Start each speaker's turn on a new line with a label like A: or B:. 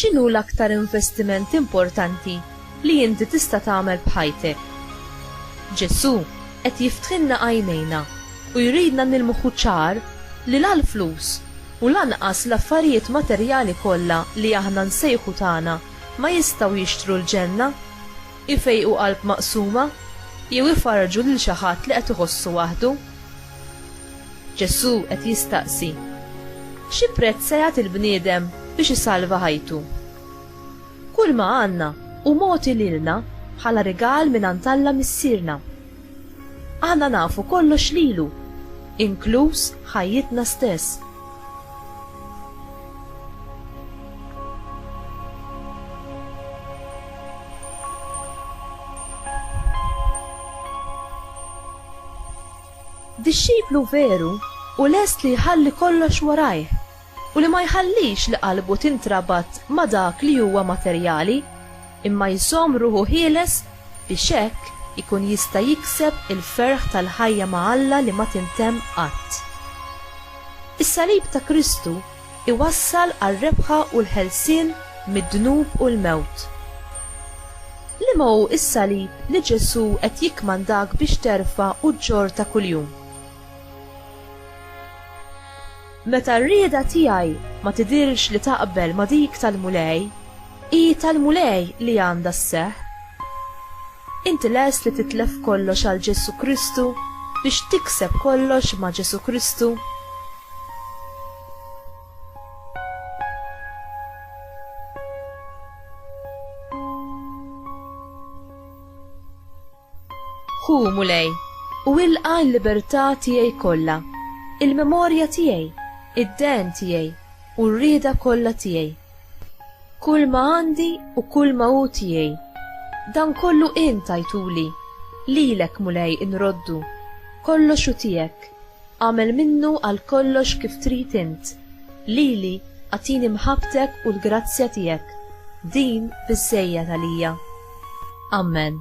A: x'inhu l-aktar investiment importanti li inti tista' tagħmel b'ħajtek? Ġesu qed jiftħilna għajnejna u jridna nilmuħu ċar li l-flus u lanqas l-affarijiet materjali kollha li aħna nsejħu tagħna ma jistgħu jixtru l-ġenna, ifejqu qalb maqsuma, jew ifarġu lil xi ħadd li qed iħossu waħdu. Ġesu qed jistaqsi: xi prezz se jagħti l-bniedem biex isalva ħajtu? Kull ma għandna u mogħti lilna bħala rigal mingħand Alla missierna. Aħna nafu kollox lilu, inkluż ħajjitna stess. Dixxiplu veru u lest li jħalli kollox warajh u li ma jħallix li qalbu tintrabat ma dak li huwa materjali, imma jżomm ruħu ħieles biex hekk ikun jista' jikseb il-ferħ tal-ħajja ma' Alla li ma tintemm qatt. Is-salib ta' Kristu iwassal għar-rebħa u l-ħelsien mid-dnub u l-mewt. Liema hu is-salib li Ġesu qed jikmandak biex terfa' u ġġorr ta' kuljum. Meta r-rieda tiegħi ma tidirx li taqbel ma dik tal-mulej, hi tal-mulej li għandha s-seħħ. Inti lest li titlef kollox għal Ġesu Kristu biex tikseb kollox ma' Ġesu Kristu? Hu mulej u ilqa l-libertà tiegħi kollha, il-memorja tiegħi, id-den tiegħi u r-rieda kollha tiegħi. Kull ma għandi u kull ma hu tiegħi, dan kollu intajtuli, lilek mulej inroddu, kollox hu tiegħek, għamel minnu għal kollox kif trid int, lili għatini mħabtek u l-grazzja tiegħek, din biżżejjed għalija. Amen.